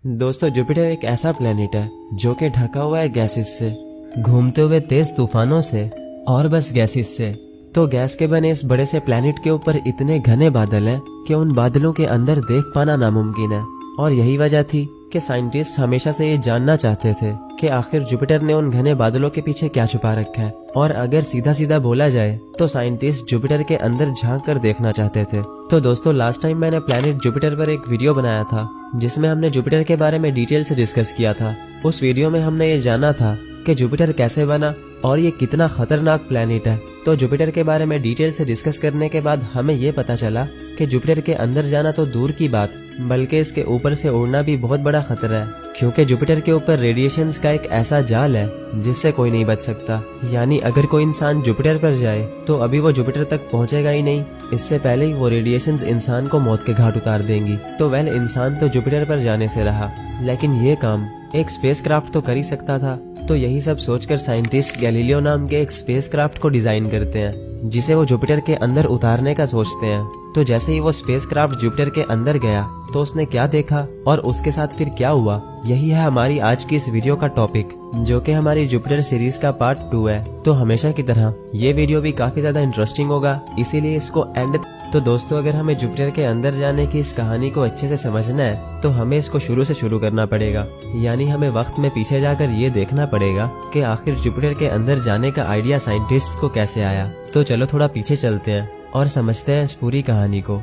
दोस्तों जुपिटर एक ऐसा प्लेनेट है जो कि ढका हुआ है गैसेस से, घूमते हुए तेज तूफानों से और बस गैसेस से। तो गैस के बने इस बड़े से प्लेनेट के ऊपर इतने घने बादल हैं कि उन बादलों के अंदर देख पाना नामुमकिन है। और यही वजह थी कि साइंटिस्ट हमेशा से ये जानना चाहते थे कि आखिर जुपिटर ने उन घने बादलों के पीछे क्या छुपा रखा है। और अगर सीधा सीधा बोला जाए तो साइंटिस्ट जुपिटर के अंदर झांक कर देखना चाहते थे। तो दोस्तों लास्ट टाइम मैंने प्लेनेट जुपिटर पर एक वीडियो बनाया था जिसमें हमने जुपिटर के बारे में डिटेल से डिस्कस किया था। उस वीडियो में हमने ये जाना था कि जुपिटर कैसे बना और ये कितना खतरनाक प्लेनेट है। तो जुपिटर के बारे में डिटेल से डिस्कस करने के बाद हमें ये पता चला कि जुपिटर के अंदर जाना तो दूर की बात, बल्कि इसके ऊपर से उड़ना भी बहुत बड़ा खतरा है, क्योंकि जुपिटर के ऊपर रेडिएशंस का एक ऐसा जाल है जिससे कोई नहीं बच सकता। यानी अगर कोई इंसान जुपिटर पर जाए तो अभी वो जुपिटर तक पहुंचेगा ही नहीं, इससे पहले ही वो रेडिएशंस इंसान को मौत के घाट उतार देंगी। तो वेल इंसान तो जुपिटर पर जाने से रहा, लेकिन ये काम एक स्पेसक्राफ्ट तो कर ही सकता था। तो यही सब सोचकर साइंटिस्ट गैलीलियो नाम के एक स्पेसक्राफ्ट को डिजाइन करते हैं जिसे वो जुपिटर के अंदर उतारने का सोचते हैं। तो जैसे ही वो स्पेसक्राफ्ट जुपिटर के अंदर गया तो उसने क्या देखा और उसके साथ फिर क्या हुआ, यही है हमारी आज की इस वीडियो का टॉपिक, जो कि हमारी जुपिटर सीरीज का पार्ट 2 है। तो हमेशा की तरह ये वीडियो भी काफी ज्यादा इंटरेस्टिंग होगा, इसीलिए इसको एंड। तो दोस्तों अगर हमें जुपिटर के अंदर जाने की इस कहानी को अच्छे से समझना है तो हमें इसको शुरू से शुरू करना पड़ेगा। यानी हमें वक्त में पीछे जाकर ये देखना पड़ेगा कि आखिर जुपिटर के अंदर जाने का आइडिया साइंटिस्ट को कैसे आया। तो चलो थोड़ा पीछे चलते हैं और समझते हैं इस पूरी कहानी को।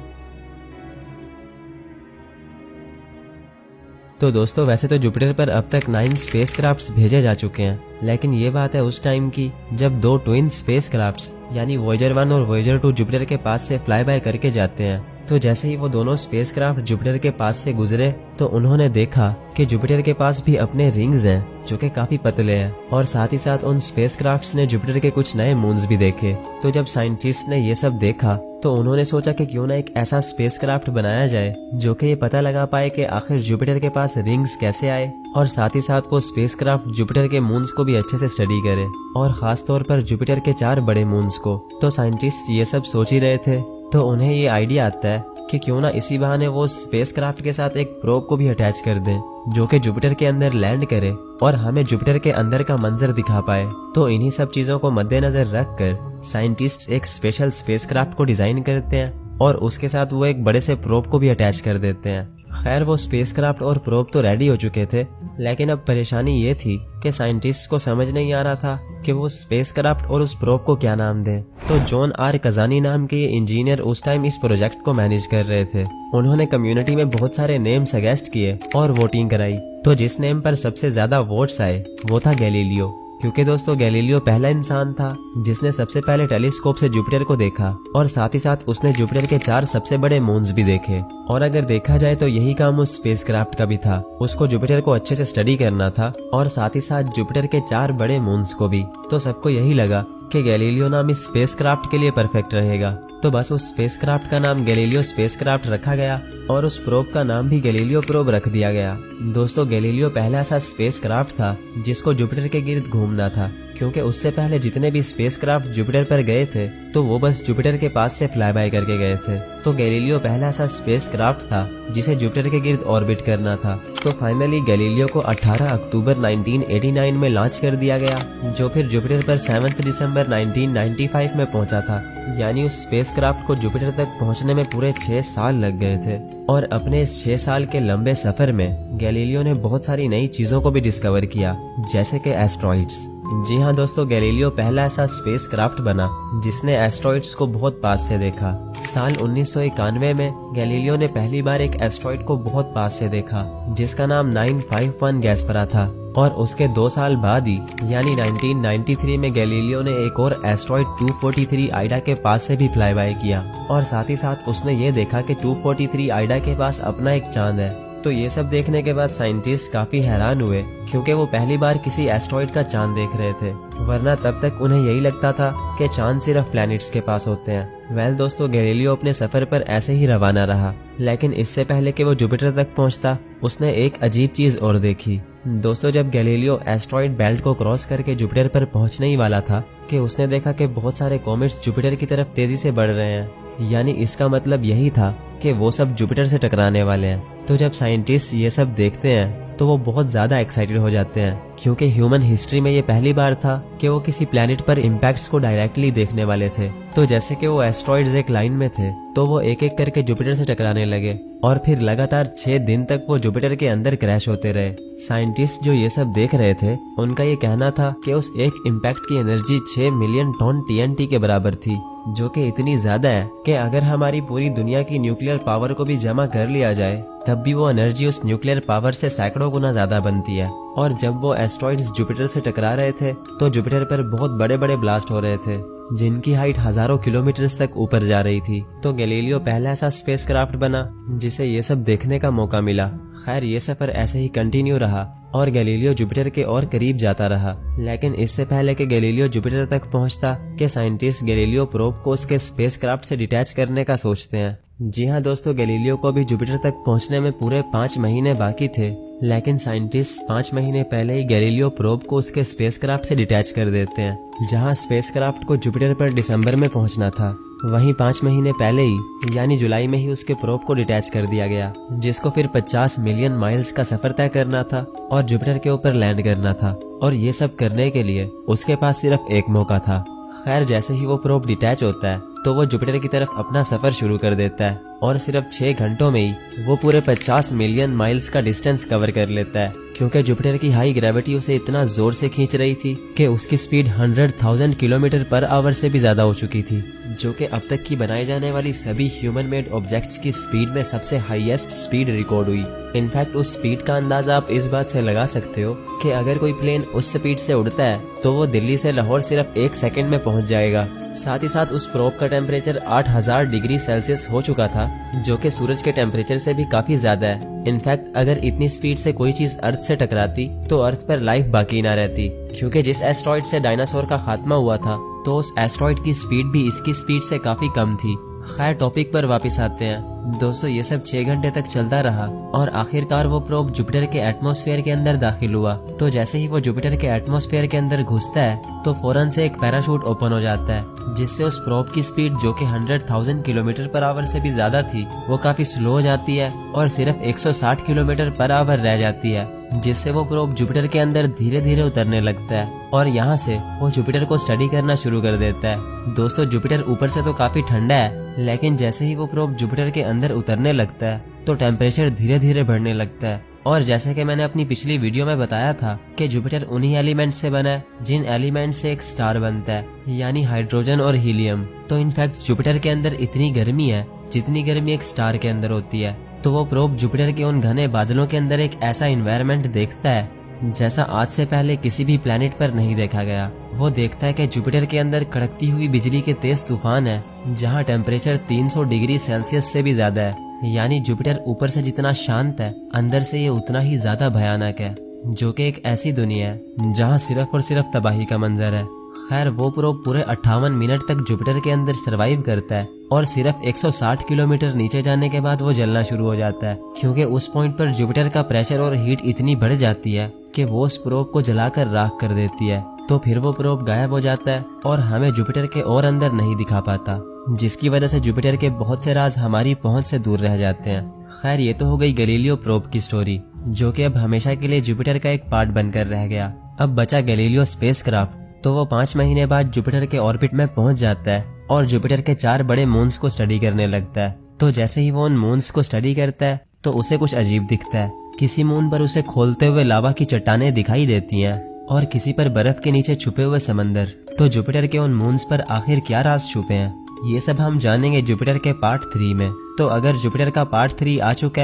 तो दोस्तों वैसे तो जुपिटर पर अब तक 9 स्पेसक्राफ्ट्स भेजे जा चुके हैं, लेकिन ये बात है उस टाइम की जब 2 ट्विन स्पेसक्राफ्ट्स यानी वॉयेजर 1 और वॉयेजर 2 जुपिटर के पास से फ्लाई बाय करके जाते हैं। तो जैसे ही वो दोनों स्पेसक्राफ्ट जुपिटर के पास से गुजरे तो उन्होंने देखा कि जुपिटर के पास भी अपने रिंग्स हैं जो कि काफी पतले हैं, और साथ ही साथ उन स्पेसक्राफ्ट्स ने जुपिटर के कुछ नए मून्स भी देखे। तो जब साइंटिस्ट ने ये सब देखा तो उन्होंने सोचा कि क्यों ना एक ऐसा स्पेसक्राफ्ट बनाया जाए जो कि ये पता लगा पाए कि आखिर जुपिटर के पास रिंग्स कैसे आए, और साथ ही साथ वो स्पेसक्राफ्ट जुपिटर के मून्स को भी अच्छे से स्टडी करे, और खास तौर पर जुपिटर के 4 बड़े मून्स को। तो साइंटिस्ट ये सब सोच ही रहे थे तो उन्हें ये आइडिया आता है कि क्यों ना इसी बहाने वो स्पेसक्राफ्ट के साथ एक प्रोब को भी अटैच कर दें जो कि जुपिटर के अंदर लैंड करे और हमें जुपिटर के अंदर का मंजर दिखा पाए। तो इन्हीं सब चीजों को मद्देनजर रखकर साइंटिस्ट एक स्पेशल स्पेसक्राफ्ट को डिजाइन करते हैं और उसके साथ वो एक बड़े से प्रोब को भी अटैच कर देते हैं। खैर वो स्पेसक्राफ्ट और प्रोब तो रेडी हो चुके थे, लेकिन अब परेशानी ये थी कि साइंटिस्ट को समझ नहीं आ रहा था कि वो स्पेसक्राफ्ट और उस प्रोब को क्या नाम दें। तो जॉन आर कजानी नाम के ये इंजीनियर उस टाइम इस प्रोजेक्ट को मैनेज कर रहे थे। उन्होंने कम्युनिटी में बहुत सारे नेम सजेस्ट किए और वोटिंग कराई। तो जिस नेम पर सबसे ज्यादा वोट्स आए वो था गैलीलियो, क्योंकि दोस्तों गैलीलियो पहला इंसान था जिसने सबसे पहले टेलीस्कोप से जुपिटर को देखा, और साथ ही साथ उसने जुपिटर के 4 सबसे बड़े मून्स भी देखे। और अगर देखा जाए तो यही काम उस स्पेसक्राफ्ट का भी था, उसको जुपिटर को अच्छे से स्टडी करना था और साथ ही साथ जुपिटर के 4 बड़े मून्स को भी। तो सबको यही लगा कि गैलीलियो नाम इस स्पेसक्राफ्ट के लिए परफेक्ट रहेगा। तो बस उस स्पेसक्राफ्ट का नाम गैलीलियो स्पेसक्राफ्ट रखा गया और उस प्रोब का नाम भी गैलीलियो प्रोब रख दिया गया। दोस्तों गैलीलियो पहला ऐसा स्पेसक्राफ्ट था जिसको जुपिटर के गिर्द घूमना था, क्योंकि उससे पहले जितने भी स्पेसक्राफ्ट जुपिटर पर गए थे तो वो बस जुपिटर के पास से फ्लाई बाय करके गए थे। तो गैलीलियो पहला ऐसा स्पेसक्राफ्ट था जिसे जुपिटर के गिर्द ऑर्बिट करना था। तो फाइनली गैलीलियो को 18 अक्टूबर 1989 में लॉन्च कर दिया गया, जो फिर जुपिटर पर 7 दिसंबर 1995 में पहुंचा था। यानी उस स्पेसक्राफ्ट को जुपिटर तक पहुंचने में पूरे 6 साल लग गए थे। और अपने इस 6 साल के लंबे सफर में गैलीलियो ने बहुत सारी नई चीजों को भी डिस्कवर किया, जैसे कि एस्ट्रॉइड्स। जी हाँ दोस्तों, गैलीलियो पहला ऐसा स्पेसक्राफ्ट बना जिसने एस्ट्रॉइड्स को बहुत पास से देखा। साल 1991 में गैलीलियो ने पहली बार एक एस्ट्रॉइड को बहुत पास से देखा जिसका नाम 951 गैस्परा था, और उसके 2 साल बाद ही यानी 1993 में गैलीलियो ने एक और एस्ट्रॉइड 243 आइडा के पास से भी फ्लाई बाय किया, और साथ ही साथ उसने ये देखा कि 243 आइडा के पास अपना एक चांद है। तो ये सब देखने के बाद साइंटिस्ट काफी हैरान हुए, क्योंकि वो पहली बार किसी एस्ट्रॉइड का चांद देख रहे थे, वरना तब तक उन्हें यही लगता था कि चांद सिर्फ प्लैनेट्स के पास होते हैं। वेल दोस्तों गैलीलियो अपने सफर पर ऐसे ही रवाना रहा, लेकिन इससे पहले कि वो जुपिटर तक पहुंचता उसने एक अजीब चीज और देखी। दोस्तों जब गैलीलियो एस्ट्रॉइड बेल्ट को क्रॉस करके जुपिटर पर पहुंचने ही वाला था कि उसने देखा कि बहुत सारे कॉमेट्स जुपिटर की तरफ तेजी से बढ़ रहे हैं, यानी इसका मतलब यही था कि वो सब जुपिटर से टकराने वाले हैं। तो जब साइंटिस्ट ये सब देखते हैं तो वो बहुत ज्यादा एक्साइटेड हो जाते हैं, क्योंकि ह्यूमन हिस्ट्री में ये पहली बार था कि वो किसी प्लेनेट पर इम्पैक्ट्स को डायरेक्टली देखने वाले थे। तो जैसे कि वो एस्ट्रॉइड्स एक लाइन में थे तो वो एक एक करके जुपिटर से टकराने लगे और फिर लगातार 6 दिन तक वो जुपिटर के अंदर क्रैश होते रहे। साइंटिस्ट जो ये सब देख रहे थे उनका ये कहना था कि उस एक इम्पैक्ट की एनर्जी 6 मिलियन टन TNT के बराबर थी, जो कि इतनी ज्यादा है कि अगर हमारी पूरी दुनिया की न्यूक्लियर पावर को भी जमा कर लिया जाए तब भी वो एनर्जी उस न्यूक्लियर पावर से सैकड़ों गुना ज्यादा बनती है। और जब वो एस्ट्रॉइड्स जुपिटर से टकरा रहे थे तो जुपिटर पर बहुत बड़े बड़े ब्लास्ट हो रहे थे जिनकी हाइट हजारों किलोमीटर्स तक ऊपर जा रही थी। तो गैलीलियो पहला ऐसा स्पेसक्राफ्ट बना जिसे ये सब देखने का मौका मिला। खैर ये सफर ऐसे ही कंटिन्यू रहा और गैलीलियो जुपिटर के और करीब जाता रहा। लेकिन इससे पहले कि गैलीलियो जुपिटर तक पहुंचता कि साइंटिस्ट गैलीलियो प्रोब को उसके स्पेसक्राफ्ट से डिटैच करने का सोचते हैं। जी हाँ दोस्तों, गैलीलियो को भी जुपिटर तक पहुंचने में पूरे 5 महीने बाकी थे, लेकिन साइंटिस्ट 5 महीने पहले ही गैलीलियो प्रोब को उसके स्पेसक्राफ्ट से डिटैच कर देते हैं। जहां स्पेसक्राफ्ट को जुपिटर पर दिसंबर में पहुंचना था, वहीं 5 महीने पहले ही यानी जुलाई में ही उसके प्रोब को डिटैच कर दिया गया, जिसको फिर 50 मिलियन माइल्स का सफर तय करना था और जुपिटर के ऊपर लैंड करना था। और ये सब करने के लिए उसके पास सिर्फ एक मौका था। खैर जैसे ही वो प्रोब डिटैच होता है तो वो जुपिटर की तरफ अपना सफर शुरू कर देता है और सिर्फ 6 घंटों में ही वो पूरे 50 मिलियन माइल्स का डिस्टेंस कवर कर लेता है, क्योंकि जुपिटर की हाई ग्रेविटी उसे इतना जोर से खींच रही थी कि उसकी स्पीड 100,000 किलोमीटर पर आवर से भी ज्यादा हो चुकी थी, जो कि अब तक की बनाई जाने वाली सभी ह्यूमन मेड ऑब्जेक्ट्स की स्पीड में सबसे हाईएस्ट स्पीड रिकॉर्ड हुई। इनफैक्ट उस स्पीड का अंदाजा आप इस बात से लगा सकते हो कि अगर कोई प्लेन उस स्पीड से उड़ता है तो वो दिल्ली से लाहौर सिर्फ 1 सेकंड में पहुंच जाएगा। साथ ही साथ उस प्रोब का टेम्परेचर 8000 डिग्री सेल्सियस हो चुका था, जो कि सूरज के टेम्परेचर से भी काफी ज्यादा है। इनफैक्ट अगर इतनी स्पीड से कोई चीज अर्थ से टकराती तो अर्थ पर लाइफ बाकी ना रहती, क्योंकि जिस एस्ट्रॉइड से डायनासोर का खात्मा हुआ था तो उस एस्ट्रॉइड की स्पीड भी इसकी स्पीड से काफी कम थी। खैर टॉपिक पर वापस आते हैं दोस्तों। ये सब 6 घंटे तक चलता रहा और आखिरकार वो प्रोब जुपिटर के एटमॉस्फेयर के अंदर दाखिल हुआ। तो जैसे ही वो जुपिटर के एटमॉस्फेयर के अंदर घुसता है तो फौरन से एक पैराशूट ओपन हो जाता है, जिससे उस प्रोब की स्पीड जो कि 100,000 किलोमीटर पर आवर से भी ज्यादा थी वो काफी स्लो हो जाती है और सिर्फ 160 किलोमीटर पर आवर रह जाती है, जिससे वो प्रोब जुपिटर के अंदर धीरे धीरे उतरने लगता है और यहाँ से वो जुपिटर को स्टडी करना शुरू कर देता है। दोस्तों जुपिटर ऊपर से तो काफी ठंडा है, लेकिन जैसे ही वो प्रोब जुपिटर के अंदर उतरने लगता है तो टेम्परेचर धीरे धीरे बढ़ने लगता है। और जैसे कि मैंने अपनी पिछली वीडियो में बताया था कि जुपिटर उन्हीं एलिमेंट से बना है जिन एलिमेंट से एक स्टार बनता है, यानी हाइड्रोजन और हीलियम। तो इनफैक्ट जुपिटर के अंदर इतनी गर्मी है जितनी गर्मी एक स्टार के अंदर होती है। तो वो प्रोब जुपिटर के उन घने बादलों के अंदर एक ऐसा इन्वायरमेंट देखता है जैसा आज से पहले किसी भी प्लेनेट पर नहीं देखा गया। वो देखता है कि जुपिटर के अंदर कड़कती हुई बिजली के तेज तूफान है, जहां टेम्परेचर 300 डिग्री सेल्सियस से भी ज्यादा है। यानी जुपिटर ऊपर से जितना शांत है अंदर से ये उतना ही ज्यादा भयानक है, जो कि एक ऐसी दुनिया है जहां सिर्फ और सिर्फ तबाही का मंजर है। खैर वो प्रोब पूरे 58 मिनट तक जुपिटर के अंदर सरवाइव करता है और सिर्फ 160 किलोमीटर नीचे जाने के बाद वो जलना शुरू हो जाता है, क्योंकि उस पॉइंट पर जुपिटर का प्रेशर और हीट इतनी बढ़ जाती है कि वो उस प्रोब को जलाकर राख कर देती है। तो फिर वो प्रोब गायब हो जाता है और हमें जुपिटर के और अंदर नहीं दिखा पाता, जिसकी वजह से जुपिटर के बहुत से राज हमारी पहुंच से दूर रह जाते हैं। खैर ये तो हो गई गैलीलियो प्रोब की स्टोरी, जो कि अब हमेशा के लिए जुपिटर का एक पार्ट बनकर रह गया। अब बचा गैलीलियो स्पेसक्राफ्ट। तो वो 5 महीने बाद जुपिटर के ऑर्बिट में पहुंच जाता है और जुपिटर के 4 बड़े मून्स को स्टडी करने लगता है। तो जैसे ही वो उन मून्स को स्टडी करता है तो उसे कुछ अजीब दिखता है। किसी मून पर उसे खोलते हुए लावा की चट्टानें दिखाई देती हैं और किसी पर बर्फ के नीचे छुपे हुए समंदर। तो जुपिटर के उन मून्स पर आखिर क्या राज छुपे हैं, ये सब हम जानेंगे जुपिटर के पार्ट 3 में। तो अगर जुपिटर का पार्ट 3 आ चुका है